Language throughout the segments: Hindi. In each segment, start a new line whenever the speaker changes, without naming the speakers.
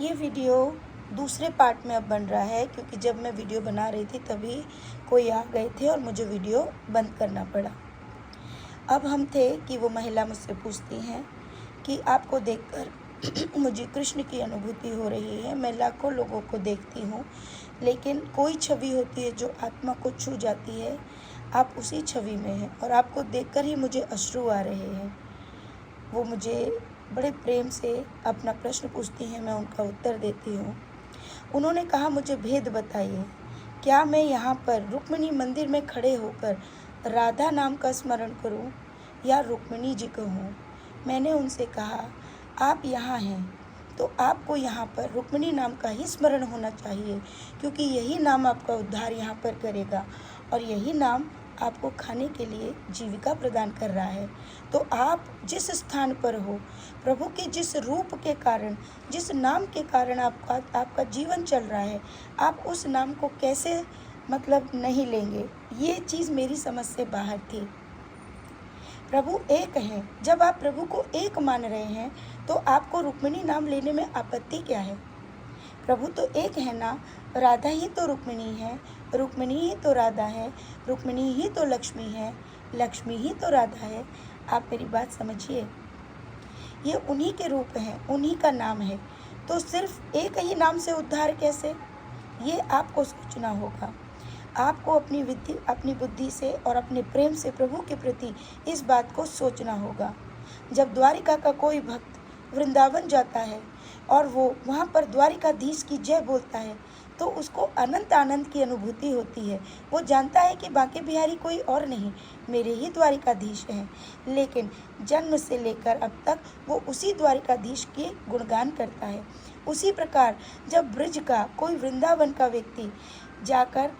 ये वीडियो दूसरे पार्ट में अब बन रहा है, क्योंकि जब मैं वीडियो बना रही थी तभी कोई आ गए थे और मुझे वीडियो बंद करना पड़ा। अब हम थे कि वो महिला मुझसे पूछती हैं कि आपको देखकर मुझे कृष्ण की अनुभूति हो रही है। मैं लाखों लोगों को देखती हूँ, लेकिन कोई छवि होती है जो आत्मा को छू जाती है। आप उसी छवि में हैं और आपको देखकर ही मुझे अश्रु आ रहे हैं। वो मुझे बड़े प्रेम से अपना प्रश्न पूछती हैं, मैं उनका उत्तर देती हूँ। उन्होंने कहा, मुझे भेद बताइए, क्या मैं यहाँ पर रुक्मिणी मंदिर में खड़े होकर राधा नाम का स्मरण करूँ या रुक्मिणी जी कहूँ? मैंने उनसे कहा, आप यहाँ हैं तो आपको यहाँ पर रुक्मिणी नाम का ही स्मरण होना चाहिए, क्योंकि यही नाम आपका उद्धार यहाँ पर करेगा और यही नाम आपको खाने के लिए जीविका प्रदान कर रहा है। तो आप जिस स्थान पर हो, प्रभु के जिस रूप के कारण, जिस नाम के कारण आपका जीवन चल रहा है, आप उस नाम को कैसे नहीं लेंगे? ये चीज़ मेरी समझ से बाहर थी। प्रभु एक हैं। जब आप प्रभु को एक मान रहे हैं तो आपको रुक्मिणी नाम लेने में आपत्ति क्या है? प्रभु तो एक है ना। राधा ही तो रुक्मिणी है, रुक्मिणी ही तो राधा है, रुक्मिणी ही तो लक्ष्मी है, लक्ष्मी ही तो राधा है। आप मेरी बात समझिए, ये उन्हीं के रूप हैं, उन्हीं का नाम है। तो सिर्फ एक ही नाम से उद्धार कैसे? ये आपको सोचना होगा। आपको अपनी बुद्धि से और अपने प्रेम से प्रभु के प्रति इस बात को सोचना होगा। जब द्वारिका का कोई भक्त वृंदावन जाता है और वो वहाँ पर द्वारिकाधीश की जय बोलता है, तो उसको अनंत आनंद की अनुभूति होती है। वो जानता है कि बांके बिहारी कोई और नहीं, मेरे ही द्वारिकाधीश हैं। लेकिन जन्म से लेकर अब तक वो उसी द्वारिकाधीश के गुणगान करता है। उसी प्रकार जब ब्रज का कोई वृंदावन का व्यक्ति जाकर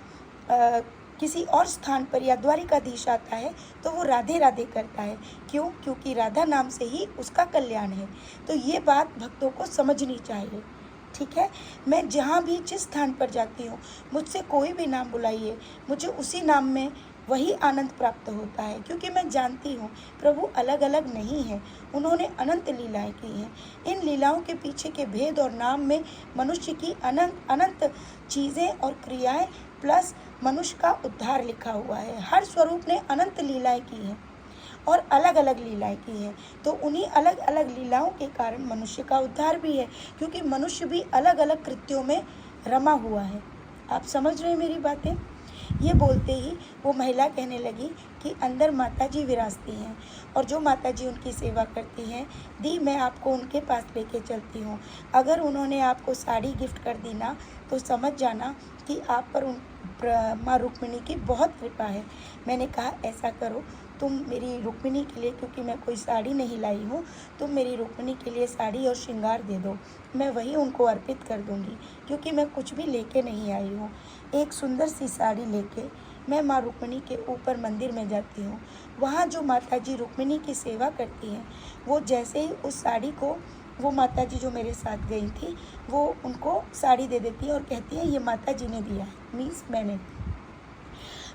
किसी और स्थान पर या द्वारिकाधीश आता है तो वो राधे राधे करता है। क्यों? क्योंकि राधा नाम से ही उसका कल्याण है। तो ये बात भक्तों को समझनी चाहिए। ठीक है, मैं जहाँ भी जिस स्थान पर जाती हूँ, मुझसे कोई भी नाम बुलाइए, मुझे उसी नाम में वही आनंद प्राप्त होता है, क्योंकि मैं जानती हूँ प्रभु अलग अलग नहीं है, उन्होंने अनंत लीलाएं की हैं। इन लीलाओं के पीछे के भेद और नाम में मनुष्य की अनंत अनंत चीज़ें और क्रियाएं प्लस मनुष्य का उद्धार लिखा हुआ है। हर स्वरूप ने अनंत लीलाएं की हैं और अलग अलग लीलाएं की हैं। तो उन्हीं अलग अलग लीलाओं के कारण मनुष्य का उद्धार भी है, क्योंकि मनुष्य भी अलग अलग कृत्यों में रमा हुआ है। आप समझ रहे हैं मेरी बातें? ये बोलते ही वो महिला कहने लगी कि अंदर माता जी विराजती हैं और जो माता जी उनकी सेवा करती हैं, दी मैं आपको उनके पास लेके चलती हूँ। अगर उन्होंने आपको साड़ी गिफ्ट कर दी ना, तो समझ जाना कि आप पर माँ रुक्मिणी की बहुत कृपा है। मैंने कहा, ऐसा करो, तुम मेरी रुक्मिणी के लिए, क्योंकि मैं कोई साड़ी नहीं लाई हूँ, तुम मेरी रुक्मिणी के लिए साड़ी और श्रृंगार दे दो, मैं वही उनको अर्पित कर दूँगी, क्योंकि मैं कुछ भी लेके नहीं आई हूँ। एक सुंदर सी साड़ी लेके मैं माँ रुक्मिणी के ऊपर मंदिर में जाती हूँ। वहाँ जो माता जी रुक्मिणी की सेवा करती हैं, वो जैसे ही उस साड़ी को, वो माता जी जो मेरे साथ गई थी, वो उनको साड़ी दे देती है और कहती है, ये माता जी ने दिया है, मीन्स मैंने।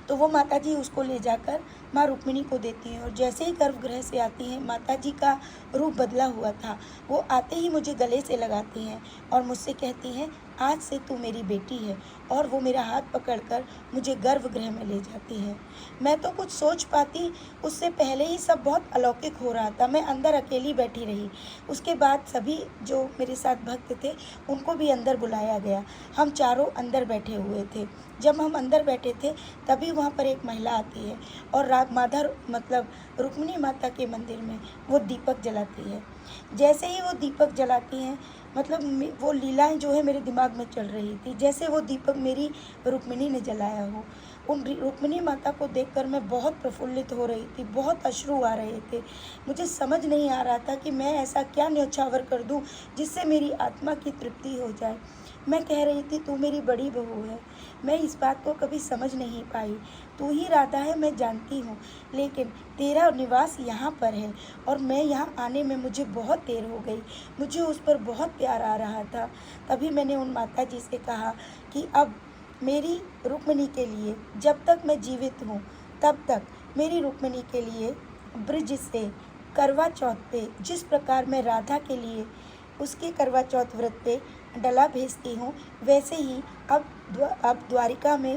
तो वो माता जी उसको ले जाकर माँ रुक्मिणी को देती हैं और जैसे ही गर्भगृह से आती हैं, माता जी का रूप बदला हुआ था, वो आते ही मुझे गले से लगाती हैं और मुझसे कहती हैं, आज से तू मेरी बेटी है। और वो मेरा हाथ पकड़कर मुझे गर्भगृह में ले जाती हैं। मैं तो कुछ सोच पाती, उससे पहले ही सब बहुत अलौकिक हो रहा था। मैं अंदर अकेली बैठी रही। उसके बाद सभी जो मेरे साथ भक्त थे, उनको भी अंदर बुलाया गया। हम चारों अंदर बैठे हुए थे। जब हम अंदर बैठे थे तभी वहाँ पर एक महिला आती है और रुक्मिणी माता के मंदिर में वो दीपक जलाती है। जैसे ही वो दीपक जलाती हैं, वो लीलाएं जो है मेरे दिमाग में चल रही थी, जैसे वो दीपक मेरी रुक्मिणी ने जलाया हो। उन रुक्मिणी माता को देखकर मैं बहुत प्रफुल्लित हो रही थी, बहुत अश्रु आ रहे थे। मुझे समझ नहीं आ रहा था कि मैं ऐसा क्या न्यौछावर कर दूं जिससे मेरी आत्मा की तृप्ति हो जाए। मैं कह रही थी, तू मेरी बड़ी बहू है। मैं इस बात को कभी समझ नहीं पाई। तू ही राधा है, मैं जानती हूँ, लेकिन तेरा निवास यहाँ पर है और मैं यहाँ आने में मुझे बहुत देर हो गई। मुझे उस पर बहुत प्यार आ रहा था। तभी मैंने उन माता जी से कहा कि अब मेरी रुक्मिणी के लिए, जब तक मैं जीवित हूँ तब तक मेरी रुक्मिणी के लिए ब्रिज से करवा चौथ पे जिस प्रकार मैं राधा के लिए उसके करवा चौथ व्रत पे डला भेजती हूँ, वैसे ही अब द्वारिका में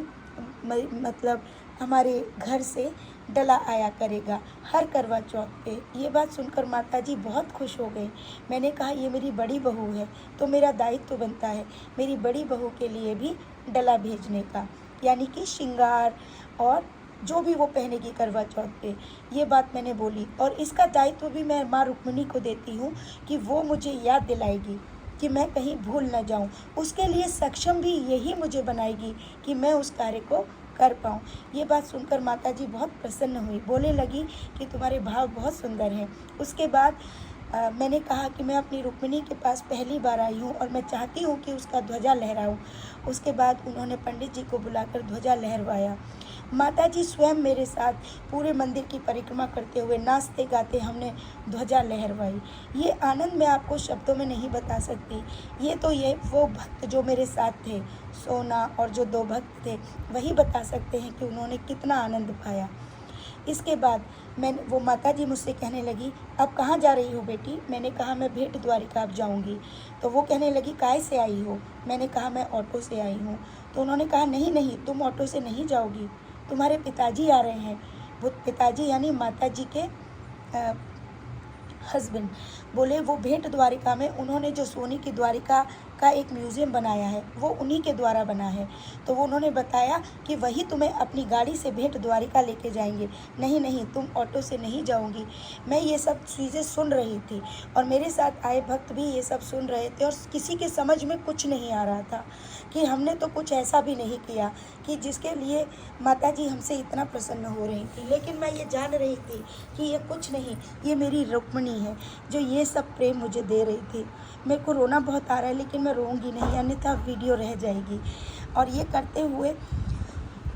मतलब हमारे घर से डला आया करेगा हर करवा चौथ पे। ये बात सुनकर माता जी बहुत खुश हो गई। मैंने कहा ये मेरी बड़ी बहू है तो मेरा दायित्व तो बनता है मेरी बड़ी बहू के लिए भी डला भेजने का, यानी कि श्रृंगार और जो भी वो पहनेगी करवा चौथ पे। ये बात मैंने बोली और इसका दायित्व भी मैं माँ रुक्मिणी को देती हूँ कि वो मुझे याद दिलाएगी कि मैं कहीं भूल न जाऊँ। उसके लिए सक्षम भी यही मुझे बनाएगी कि मैं उस कार्य को कर पाऊँ। ये बात सुनकर माता जी बहुत प्रसन्न हुई, बोलने लगी कि तुम्हारे भाव बहुत सुंदर हैं। उसके बाद मैंने कहा कि मैं अपनी रुक्मिणी के पास पहली बार आई हूँ और मैं चाहती हूँ कि उसका ध्वजा लहराऊँ। उसके बाद उन्होंने पंडित जी को बुलाकर ध्वजा लहरवाया। माता जी स्वयं मेरे साथ पूरे मंदिर की परिक्रमा करते हुए नाचते गाते हमने ध्वजा लहरवाई। ये आनंद मैं आपको शब्दों में नहीं बता सकती। ये वो भक्त जो मेरे साथ थे, सोना और जो 2 भक्त थे, वही बता सकते हैं कि उन्होंने कितना आनंद पाया। इसके बाद वो माता जी मुझसे कहने लगी, अब कहाँ जा रही हो बेटी? मैंने कहा मैं भेंट द्वारिका अब जाऊँगी। तो वो कहने लगी, काहे से आई हो? मैंने कहा मैं ऑटो से आई हूँ। तो उन्होंने कहा नहीं नहीं, तुम ऑटो से नहीं जाओगी, तुम्हारे पिताजी आ रहे हैं। वो पिताजी यानी माता जी के हस्बैंड बोले वो भेंट द्वारिका में उन्होंने जो सोनी की द्वारिका का एक म्यूज़ियम बनाया है वो उन्हीं के द्वारा बना है। तो वो उन्होंने बताया कि वही तुम्हें अपनी गाड़ी से भेंट द्वारिका लेके जाएंगे। नहीं नहीं, तुम ऑटो से नहीं जाओगी। मैं ये सब चीज़ें सुन रही थी और मेरे साथ आए भक्त भी ये सब सुन रहे थे और किसी के समझ में कुछ नहीं आ रहा था कि हमने तो कुछ ऐसा भी नहीं किया कि जिसके लिए माता जी हमसे इतना प्रसन्न हो रही थी। लेकिन मैं ये जान रही थी कि ये कुछ नहीं, ये मेरी रुक्मिणी है जो ये सब प्रेम मुझे दे रही थी। मेरे को रोना बहुत आ रहा है लेकिन मैं रोऊंगी नहीं, अन्यथा वीडियो रह जाएगी। और ये करते हुए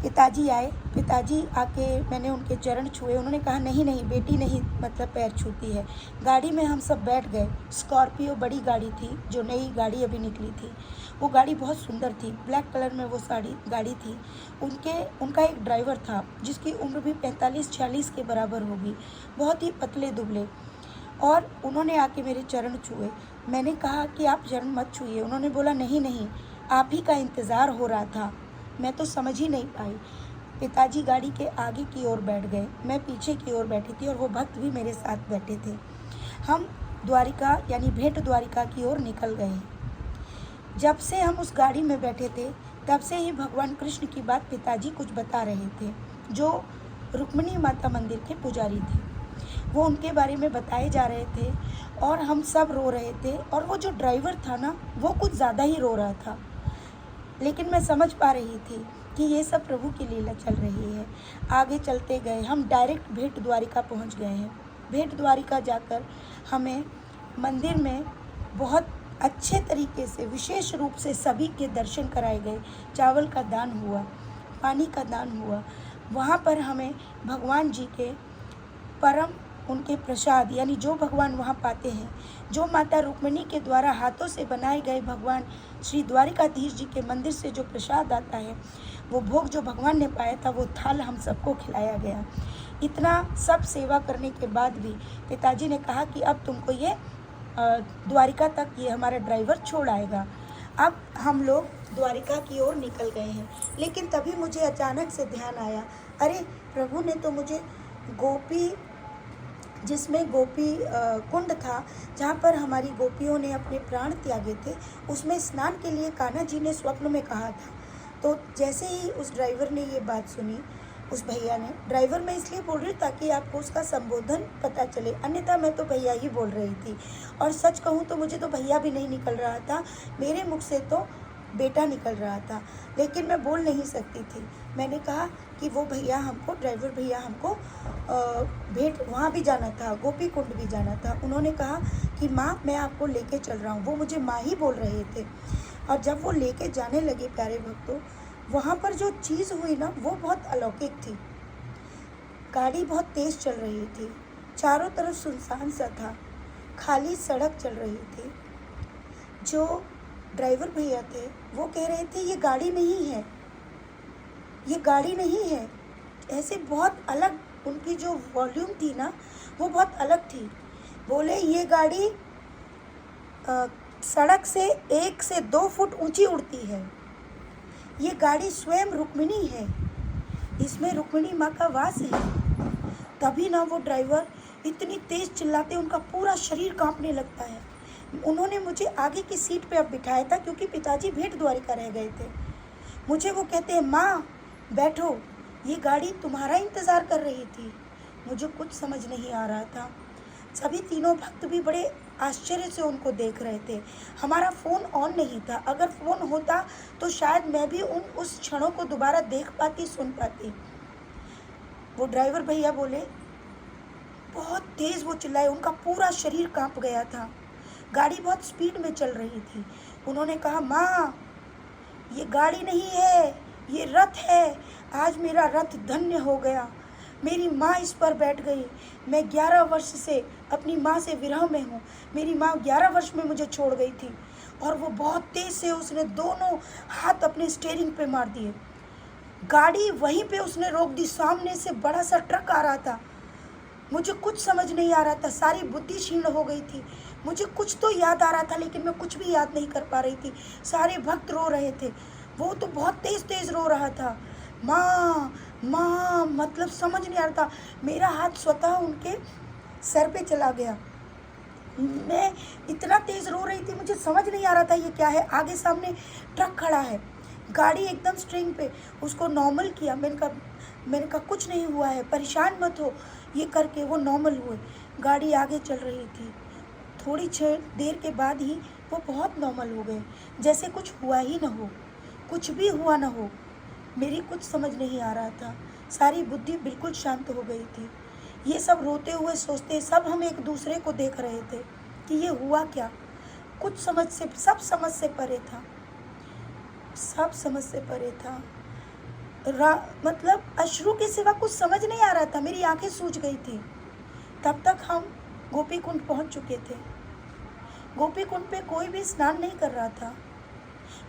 पिताजी आए। पिताजी आके मैंने उनके चरण छुए। उन्होंने कहा नहीं नहीं बेटी नहीं, मतलब पैर छूती है। गाड़ी में हम सब बैठ गए। स्कॉर्पियो बड़ी गाड़ी थी, जो नई गाड़ी अभी निकली थी। वो गाड़ी बहुत सुंदर थी, ब्लैक कलर में वो गाड़ी थी। उनका एक ड्राइवर था जिसकी उम्र भी 45-46 के बराबर होगी, बहुत ही पतले दुबले। और उन्होंने आके मेरे चरण छुए। मैंने कहा कि आप चरण मत छुइए। उन्होंने बोला नहीं नहीं, आप ही का इंतज़ार हो रहा था। मैं तो समझ ही नहीं पाई। पिताजी गाड़ी के आगे की ओर बैठ गए, मैं पीछे की ओर बैठी थी और वो भक्त भी मेरे साथ बैठे थे। हम द्वारिका यानी भेंट द्वारिका की ओर निकल गए। जब से हम उस गाड़ी में बैठे थे तब से ही भगवान कृष्ण की बात पिताजी कुछ बता रहे थे, जो रुक्मिणी माता मंदिर के पुजारी थे। वो उनके बारे में बताए जा रहे थे और हम सब रो रहे थे। और वो जो ड्राइवर था ना, वो कुछ ज़्यादा ही रो रहा था। लेकिन मैं समझ पा रही थी कि ये सब प्रभु की लीला चल रही है। आगे चलते गए, हम डायरेक्ट भेंट द्वारिका पहुंच गए हैं। भेंट द्वारिका जाकर हमें मंदिर में बहुत अच्छे तरीके से विशेष रूप से सभी के दर्शन कराए गए। चावल का दान हुआ, पानी का दान हुआ। वहाँ पर हमें भगवान जी के परम उनके प्रसाद यानी जो भगवान वहाँ पाते हैं, जो माता रुक्मिणी के द्वारा हाथों से बनाए गए भगवान श्री द्वारिकाधीश जी के मंदिर से जो प्रसाद आता है, वो भोग जो भगवान ने पाया था, वो थाल हम सबको खिलाया गया। इतना सब सेवा करने के बाद भी पिताजी ने कहा कि अब तुमको ये द्वारिका तक ये हमारा ड्राइवर छोड़ आएगा। अब हम लोग द्वारिका की ओर निकल गए हैं। लेकिन तभी मुझे अचानक से ध्यान आया, अरे प्रभु ने तो मुझे गोपी, जिसमें गोपी कुंड था जहाँ पर हमारी गोपियों ने अपने प्राण त्यागे थे, उसमें स्नान के लिए कान्हा जी ने स्वप्न में कहा था। तो जैसे ही उस ड्राइवर ने ये बात सुनी, उस भैया ने, ड्राइवर मैं इसलिए बोल रही हूँ ताकि आपको उसका संबोधन पता चले, अन्यथा मैं तो भैया ही बोल रही थी। और सच कहूँ तो मुझे तो भैया भी नहीं निकल रहा था, मेरे मुख से तो बेटा निकल रहा था, लेकिन मैं बोल नहीं सकती थी। मैंने कहा कि वो भैया हमको, ड्राइवर भैया हमको भेंट वहाँ भी जाना था, गोपी कुंड भी जाना था। उन्होंने कहा कि माँ मैं आपको लेके चल रहा हूँ। वो मुझे माँ ही बोल रहे थे। और जब वो लेके जाने लगे प्यारे भक्तों, वहाँ पर जो चीज़ हुई ना, वो बहुत अलौकिक थी। गाड़ी बहुत तेज़ चल रही थी, चारों तरफ सुनसान सा था, खाली सड़क चल रही थी। जो ड्राइवर भैया थे वो कह रहे थे ये गाड़ी नहीं है, ये गाड़ी नहीं है। ऐसे बहुत अलग उनकी जो वॉल्यूम थी ना, वो बहुत अलग थी। बोले ये गाड़ी सड़क से 1 से 2 फुट ऊंची उड़ती है। ये गाड़ी स्वयं रुक्मिणी है, इसमें रुक्मिणी माँ का वास है। तभी ना वो ड्राइवर इतनी तेज चिल्लाते, उनका पूरा शरीर कांपने लगता है। उन्होंने मुझे आगे की सीट पे अब बिठाया था क्योंकि पिताजी भेंट द्वारिका रह गए थे। मुझे वो कहते हैं, माँ बैठो, ये गाड़ी तुम्हारा इंतज़ार कर रही थी। मुझे कुछ समझ नहीं आ रहा था। सभी तीनों भक्त भी बड़े आश्चर्य से उनको देख रहे थे। हमारा फ़ोन ऑन नहीं था, अगर फ़ोन होता तो शायद मैं भी उस क्षणों को दोबारा देख पाती, सुन पाती। वो ड्राइवर भैया बोले, बहुत तेज़ वो चिल्लाए, उनका पूरा शरीर कांप गया था। गाड़ी बहुत स्पीड में चल रही थी। उन्होंने कहा, माँ ये गाड़ी नहीं है, ये रथ है। आज मेरा रथ धन्य हो गया, मेरी माँ इस पर बैठ गई। मैं 11 वर्ष से अपनी माँ से विरह में हूँ। मेरी माँ 11 वर्ष में मुझे छोड़ गई थी। और वो बहुत तेज़ से उसने दोनों हाथ अपने स्टीयरिंग पे मार दिए। गाड़ी वहीं पे उसने रोक दी। सामने से बड़ा सा ट्रक आ रहा था। मुझे कुछ समझ नहीं आ रहा था, सारी बुद्धि क्षीण हो गई थी। मुझे कुछ तो याद आ रहा था लेकिन मैं कुछ भी याद नहीं कर पा रही थी। सारे भक्त रो रहे थे, वो तो बहुत तेज़ तेज़ रो रहा था, माँ माँ, मतलब समझ नहीं आ रहा था। मेरा हाथ स्वतः उनके सर पे चला गया। मैं इतना तेज़ रो रही थी, मुझे समझ नहीं आ रहा था ये क्या है। आगे सामने ट्रक खड़ा है, गाड़ी एकदम स्ट्रिंग पे। उसको नॉर्मल किया। मैंने कहा कुछ नहीं हुआ है, परेशान मत हो। ये करके वो नॉर्मल हुए। गाड़ी आगे चल रही थी। थोड़ी देर के बाद ही वो बहुत नॉर्मल हो गए, जैसे कुछ हुआ ही ना हो, कुछ भी हुआ ना हो। मेरी कुछ समझ नहीं आ रहा था, सारी बुद्धि बिल्कुल शांत हो गई थी। ये सब रोते हुए सोचते, सब हम एक दूसरे को देख रहे थे कि ये हुआ क्या। कुछ समझ से, सब समझ से परे था, सब समझ से परे था। मतलब अश्रु के सिवा कुछ समझ नहीं आ रहा था। मेरी आंखें सूज गई थी। तब तक हम गोपी कुंड पहुँच चुके थे। गोपी कुंड पे कोई भी स्नान नहीं कर रहा था,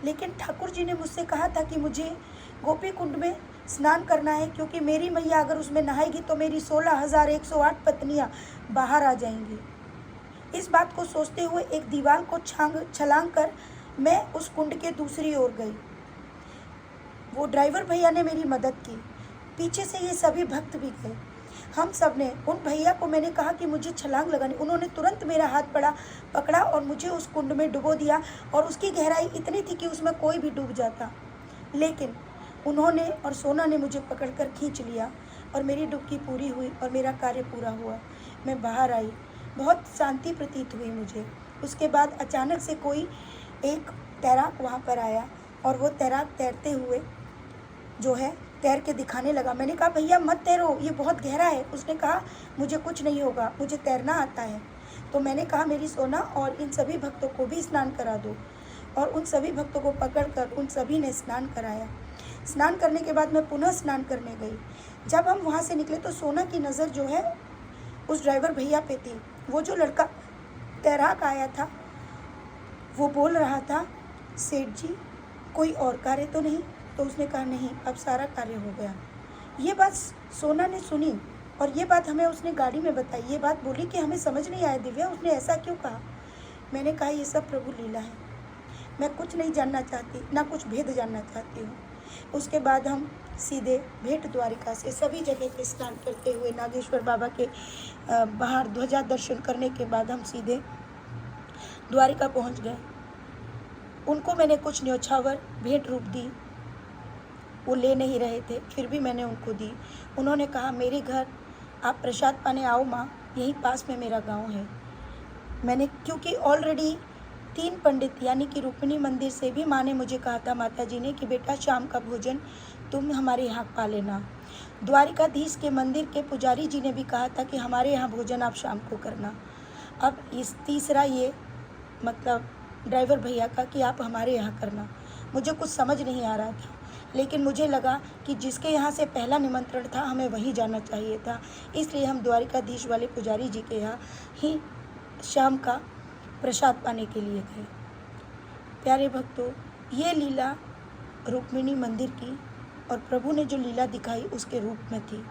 लेकिन ठाकुर जी ने मुझसे कहा था कि मुझे गोपी कुंड में स्नान करना है, क्योंकि मेरी मैया अगर उसमें नहाएगी तो मेरी 16,108 पत्नियां बाहर आ जाएंगी। इस बात को सोचते हुए एक दीवार को छलांग कर मैं उस कुंड के दूसरी ओर गई। वो ड्राइवर भैया ने मेरी मदद की, पीछे से ये सभी भक्त भी गए। हम सब ने, उन भैया को मैंने कहा कि मुझे छलांग लगानी, उन्होंने तुरंत मेरा हाथ पकड़ा और मुझे उस कुंड में डुबो दिया। और उसकी गहराई इतनी थी कि उसमें कोई भी डूब जाता, लेकिन उन्होंने और सोना ने मुझे पकड़कर खींच लिया और मेरी डुबकी पूरी हुई और मेरा कार्य पूरा हुआ। मैं बाहर आई, बहुत शांति प्रतीत हुई मुझे। उसके बाद अचानक से कोई एक तैराक वहाँ पर आया और वो तैराक तैरते हुए जो है तैर के दिखाने लगा। मैंने कहा, भैया मत तैरो, ये बहुत गहरा है। उसने कहा, मुझे कुछ नहीं होगा, मुझे तैरना आता है। तो मैंने कहा, मेरी सोना और इन सभी भक्तों को भी स्नान करा दो। और उन सभी भक्तों को पकड़कर उन सभी ने स्नान कराया। स्नान करने के बाद मैं पुनः स्नान करने गई। जब हम वहाँ से निकले तो सोना की नज़र जो है उस ड्राइवर भैया पे थी। वो जो लड़का तैराक आया था वो बोल रहा था, सेठ जी कोई और कार्य तो नहीं? तो उसने कहा, नहीं, अब सारा कार्य हो गया। ये बात सोना ने सुनी और ये बात हमें उसने गाड़ी में बताई। ये बात बोली कि हमें समझ नहीं आया दिव्या, उसने ऐसा क्यों कहा। मैंने कहा, ये सब प्रभु लीला है, मैं कुछ नहीं जानना चाहती, ना कुछ भेद जानना चाहती हूँ। उसके बाद हम सीधे भेंट द्वारिका से सभी जगह पे स्नान करते हुए नागेश्वर बाबा के बाहर ध्वजा दर्शन करने के बाद हम सीधे द्वारिका पहुँच गए। उनको मैंने कुछ न्योछावर भेंट रूप दी, वो ले नहीं रहे थे, फिर भी मैंने उनको दी। उन्होंने कहा, मेरे घर आप प्रसाद पाने आओ माँ, यहीं पास में मेरा गांव है। मैंने, क्योंकि ऑलरेडी 3 पंडित यानी कि रुक्मिणी मंदिर से भी माँ ने मुझे कहा था, माता जी ने, कि बेटा शाम का भोजन तुम हमारे यहाँ पा लेना। द्वारिकाधीश के मंदिर के पुजारी जी ने भी कहा था कि हमारे यहाँ भोजन आप शाम को करना। अब इस तीसरा ये मतलब ड्राइवर भैया का कि आप हमारे यहाँ करना। मुझे कुछ समझ नहीं आ रहा था, लेकिन मुझे लगा कि जिसके यहाँ से पहला निमंत्रण था हमें वहीं जाना चाहिए था। इसलिए हम द्वारिकाधीश वाले पुजारी जी के यहाँ ही शाम का प्रसाद पाने के लिए गए। प्यारे भक्तों, ये लीला रुक्मिणी मंदिर की और प्रभु ने जो लीला दिखाई उसके रूप में थी।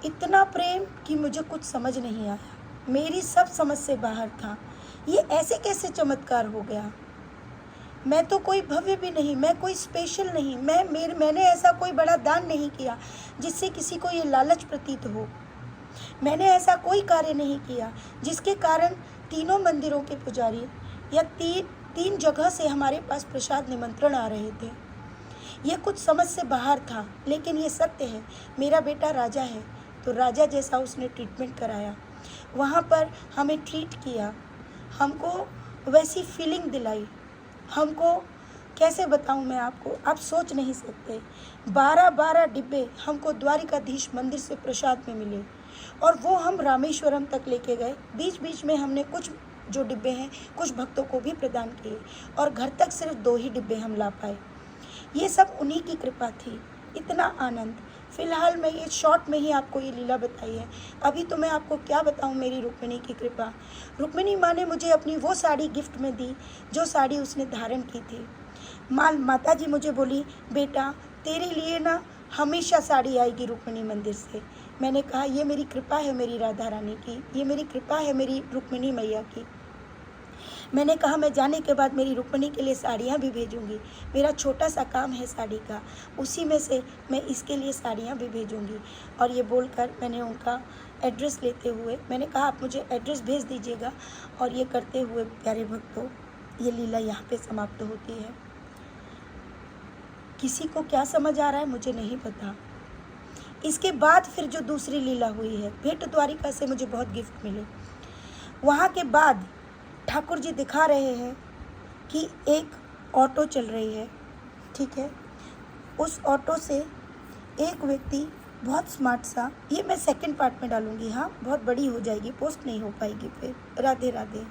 इतना प्रेम कि मुझे कुछ समझ नहीं आया, मेरी सब समझ से बाहर था। ये ऐसे कैसे चमत्कार हो गया? मैं तो कोई भव्य भी नहीं, मैं कोई स्पेशल नहीं, मैंने ऐसा कोई बड़ा दान नहीं किया जिससे किसी को ये लालच प्रतीत हो। मैंने ऐसा कोई कार्य नहीं किया जिसके कारण तीनों मंदिरों के पुजारी या तीन जगह से हमारे पास प्रसाद निमंत्रण आ रहे थे। ये कुछ समझ से बाहर था, लेकिन ये सत्य है। मेरा बेटा राजा है, तो राजा जैसा उसने ट्रीटमेंट कराया। वहाँ पर हमें ट्रीट किया, हमको वैसी फीलिंग दिलाई। हमको कैसे बताऊँ मैं आपको, आप सोच नहीं सकते। 12 डिब्बे हमको द्वारिकाधीश मंदिर से प्रसाद में मिले, और वो हम रामेश्वरम तक लेके गए। बीच बीच में हमने कुछ जो डिब्बे हैं कुछ भक्तों को भी प्रदान किए, और घर तक सिर्फ 2 ही डिब्बे हम ला पाए। ये सब उन्हीं की कृपा थी। इतना आनंद। फ़िलहाल मैं ये शॉर्ट में ही आपको ये लीला बताई है। अभी तो मैं आपको क्या बताऊँ मेरी रुक्मिणी की कृपा। रुक्मिणी माँ ने मुझे अपनी वो साड़ी गिफ्ट में दी जो साड़ी उसने धारण की थी। माता जी मुझे बोली, बेटा तेरे लिए ना हमेशा साड़ी आएगी रुक्मिणी मंदिर से। मैंने कहा ये मेरी कृपा है मेरी राधा रानी की, ये मेरी कृपा है मेरी रुक्मिणी मैया की। मैंने कहा मैं जाने के बाद मेरी रुक्मिणी के लिए साड़ियाँ भी भेजूँगी। मेरा छोटा सा काम है साड़ी का, उसी में से मैं इसके लिए साड़ियाँ भी भेजूँगी। और ये बोलकर मैंने उनका एड्रेस लेते हुए मैंने कहा आप मुझे एड्रेस भेज दीजिएगा। और ये करते हुए प्यारे भक्तों, ये लीला यहाँ पे समाप्त होती है। किसी को क्या समझ आ रहा है मुझे नहीं पता। इसके बाद फिर जो दूसरी लीला हुई है, भेंट द्वारिका से मुझे बहुत गिफ्ट मिले। वहाँ के बाद ठाकुर जी दिखा रहे हैं कि एक ऑटो चल रही है, ठीक है। उस ऑटो से एक व्यक्ति बहुत स्मार्ट सा, ये मैं सेकंड पार्ट में डालूँगी, हाँ बहुत बड़ी हो जाएगी, पोस्ट नहीं हो पाएगी फिर। राधे राधे।